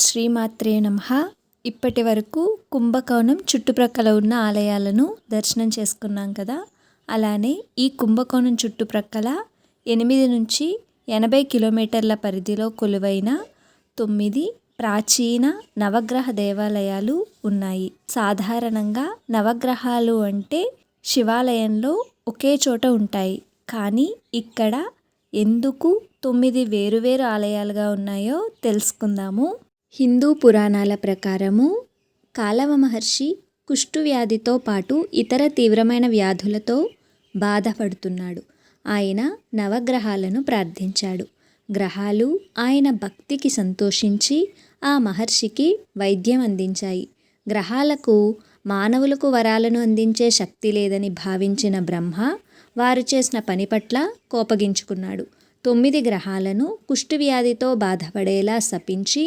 శ్రీమాత్రే నమః. ఇప్పటి వరకు కుంభకోణం చుట్టుప్రక్కల ఉన్న ఆలయాలను దర్శనం చేసుకున్నాం కదా. అలానే ఈ కుంభకోణం చుట్టుప్రక్కల 8 నుంచి 80 కిలోమీటర్ల పరిధిలో కొలువైన 9 ప్రాచీన నవగ్రహ దేవాలయాలు ఉన్నాయి. సాధారణంగా నవగ్రహాలు అంటే శివాలయంలో ఒకే చోట ఉంటాయి. కానీ ఇక్కడ ఎందుకు 9 వేరువేరు ఆలయాలుగా ఉన్నాయో తెలుసుకుందాము. హిందూ పురాణాల ప్రకారము కాలవ మహర్షి కుష్టు వ్యాధితో పాటు ఇతర తీవ్రమైన వ్యాధులతో బాధపడుతున్నాడు. ఆయన నవగ్రహాలను ప్రార్థించాడు. గ్రహాలు ఆయన భక్తికి సంతోషించి ఆ మహర్షికి వైద్యం అందించాయి. గ్రహాలకు మానవులకు వరాలను అందించే శక్తి లేదని భావించిన బ్రహ్మ వారు చేసిన పని పట్ల కోపగించుకున్నాడు. 9 గ్రహాలను కుష్ఠవ్యాధితో బాధపడేలా శపించి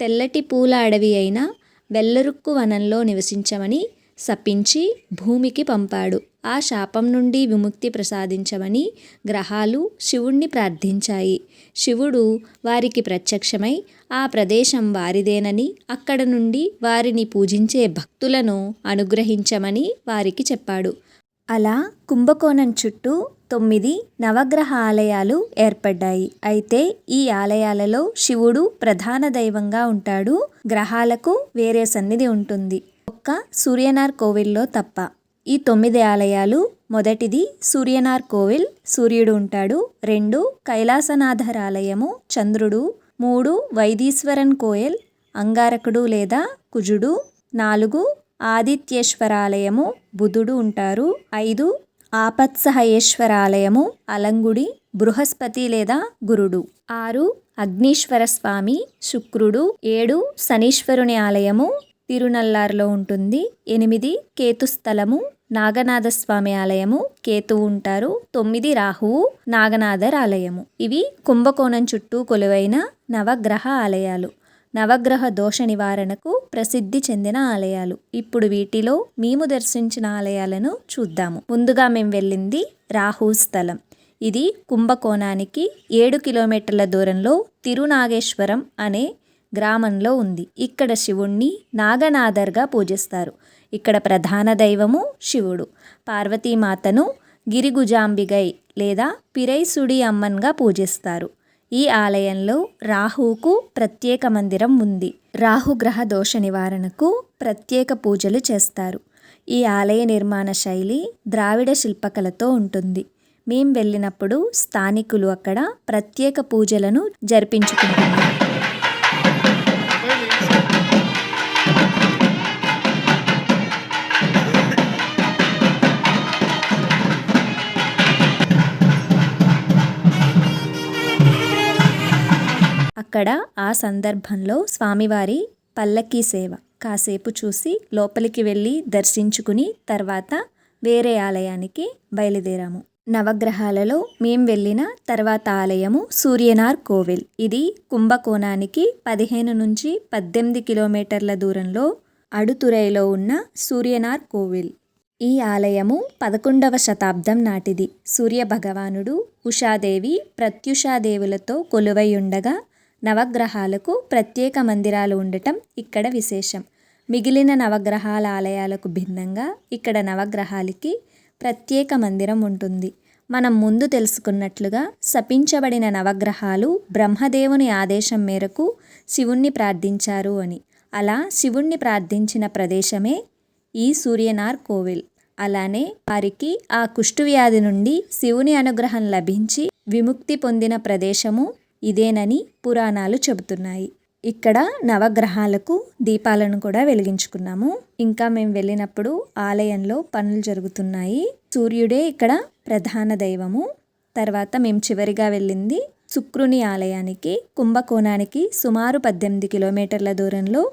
తెల్లటి పూల అడవి అయిన వెల్లరుక్కు వనంలో నివసించమని శపించి భూమికి పంపాడు. ఆ శాపం నుండి విముక్తి ప్రసాదించమని గ్రహాలు శివుణ్ణి ప్రార్థించాయి. శివుడు వారికి ప్రత్యక్షమై ఆ ప్రదేశం వారిదేనని, అక్కడ నుండి వారిని పూజించే భక్తులను అనుగ్రహించమని వారికి చెప్పాడు. అలా కుంభకోణం చుట్టూ 9 నవగ్రహ ఆలయాలు ఏర్పడ్డాయి. అయితే ఈ ఆలయాలలో శివుడు ప్రధాన దైవంగా ఉంటాడు. గ్రహాలకు వేరే సన్నిధి ఉంటుంది, ఒక్క సూర్యనార్ కోవిల్లో తప్ప. ఈ 9 ఆలయాలు: మొదటిది సూర్యనార్ కోవిల్, సూర్యుడు ఉంటాడు. 2 కైలాసనాథర్ ఆలయము, చంద్రుడు. 3 వైదీశ్వరన్ కోయల్, అంగారకుడు లేదా కుజుడు. 4 ఆదిత్యేశ్వరాలయము, బుధుడు ఉంటారు. 5 ఆపత్సహయేశ్వరాలయము, అలంగుడి, బృహస్పతి లేదా గురుడు. 6 అగ్నీశ్వర స్వామి, శుక్రుడు. 7 శనీశ్వరుని ఆలయము, తిరునల్లార్లో ఉంటుంది. 8 కేతుస్థలము, నాగనాథస్వామి ఆలయము, కేతువు ఉంటారు. 9 రాహువు, నాగనాథర్ ఆలయము. ఇవి కుంభకోణం చుట్టూ కొలువైన నవగ్రహ ఆలయాలు. నవగ్రహ దోష నివారణకు ప్రసిద్ధి చెందిన ఆలయాలు. ఇప్పుడు వీటిలో మేము దర్శించిన ఆలయాలను చూద్దాము. ముందుగా మేము వెళ్ళింది రాహు స్థలం. ఇది కుంభకోణానికి 7 కిలోమీటర్ల దూరంలో తిరునాగేశ్వరం అనే గ్రామంలో ఉంది. ఇక్కడ శివుణ్ణి నాగనాథర్గా పూజిస్తారు. ఇక్కడ ప్రధాన దైవము శివుడు. పార్వతీమాతను గిరిగుజాంబిగై లేదా పిరైసుడి అమ్మన్గా పూజిస్తారు. ఈ ఆలయంలో రాహువుకు ప్రత్యేక మందిరం ఉంది. రాహుగ్రహ దోష నివారణకు ప్రత్యేక పూజలు చేస్తారు. ఈ ఆలయ నిర్మాణ శైలి ద్రావిడ శిల్పకళతో ఉంటుంది. మేం వెళ్ళినప్పుడు స్థానికులు అక్కడ ప్రత్యేక పూజలను జరిపించుకుంటున్నారు. అక్కడ ఆ సందర్భంలో స్వామివారి పల్లకీ సేవ కాసేపు చూసి లోపలికి వెళ్ళి దర్శించుకుని తర్వాత వేరే ఆలయానికి బయలుదేరాము. నవగ్రహాలలో మేం వెళ్ళిన తర్వాత ఆలయము సూర్యనార్ కోవిల్. ఇది కుంభకోణానికి 15 నుంచి 18 కిలోమీటర్ల దూరంలో అడుతురైలో ఉన్న సూర్యనార్ కోవిల్. ఈ ఆలయము 11వ శతాబ్దం నాటిది. సూర్య భగవానుడు, ఉషాదేవి, ప్రత్యుషాదేవులతో కొలువై ఉండగా నవగ్రహాలకు ప్రత్యేక మందిరాలు ఉండటం ఇక్కడ విశేషం. మిగిలిన నవగ్రహాల ఆలయాలకు భిన్నంగా ఇక్కడ నవగ్రహాలకి ప్రత్యేక మందిరం ఉంటుంది. మనం ముందు తెలుసుకున్నట్లుగా శపించబడిన నవగ్రహాలు బ్రహ్మదేవుని ఆదేశం మేరకు శివుణ్ణి ప్రార్థించారు అని. అలా శివుణ్ణి ప్రార్థించిన ప్రదేశమే ఈ సూర్యనార్ కోవిల్. అలానే వారికి ఆ కుష్ఠవ్యాధి నుండి శివుని అనుగ్రహం లభించి విముక్తి పొందిన ప్రదేశము ఇదేనని పురాణాలు చెబుతున్నాయి. ఇక్కడ నవగ్రహాలకు దీపాలను కూడా వెలిగించుకున్నాము. ఇంకా మేము వెళ్ళినప్పుడు ఆలయంలో పనులు జరుగుతున్నాయి. సూర్యుడే ఇక్కడ ప్రధాన దైవము. తర్వాత మేము చివరిగా వెళ్ళింది శుక్రుని ఆలయానికి. కుంభకోణానికి సుమారు 18 కిలోమీటర్ల దూరంలో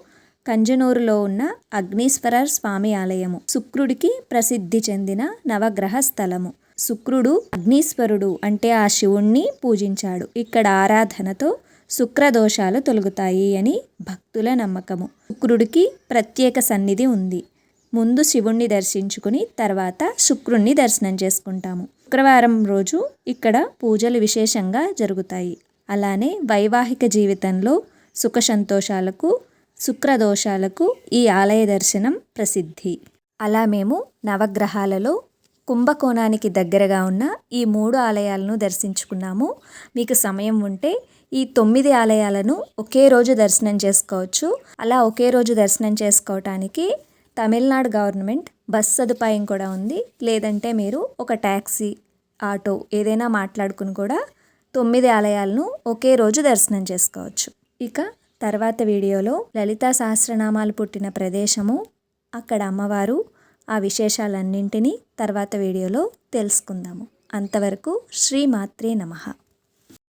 కంజనూరులో ఉన్న అగ్నీశ్వరర్ స్వామి ఆలయము. శుక్రుడికి ప్రసిద్ధి చెందిన నవగ్రహ స్థలము. శుక్రుడు అగ్నీశ్వరుడు అంటే ఆ శివుణ్ణి పూజించాడు. ఇక్కడ ఆరాధనతో శుక్రదోషాలు తొలగుతాయి అని భక్తుల నమ్మకము. శుక్రుడికి ప్రత్యేక సన్నిధి ఉంది. ముందు శివుణ్ణి దర్శించుకుని తర్వాత శుక్రుణ్ణి దర్శనం చేసుకుంటాము. శుక్రవారం రోజు ఇక్కడ పూజలు విశేషంగా జరుగుతాయి. అలానే వైవాహిక జీవితంలో సుఖ సంతోషాలకు, శుక్రదోషాలకు ఈ ఆలయ దర్శనం ప్రసిద్ధి. అలా మేము నవగ్రహాలలో కుంభకోణానికి దగ్గరగా ఉన్న ఈ 3 ఆలయాలను దర్శించుకున్నాము. మీకు సమయం ఉంటే ఈ 9 ఆలయాలను ఒకే రోజు దర్శనం చేసుకోవచ్చు. అలా ఒకే రోజు దర్శనం చేసుకోవటానికి తమిళనాడు గవర్నమెంట్ బస్ సదుపాయం కూడా ఉంది. లేదంటే మీరు ఒక ట్యాక్సీ, ఆటో ఏదైనా మాట్లాడుకుని కూడా 9 ఆలయాలను ఒకే రోజు దర్శనం చేసుకోవచ్చు. ఇక తర్వాత వీడియోలో లలితా సహస్రనామాలు పుట్టిన ప్రదేశము, అక్కడ అమ్మవారు, ఆ విశేషాలన్నింటినీ తర్వాత వీడియోలో తెలుసుకుందాము. అంతవరకు శ్రీమాత్రే నమః.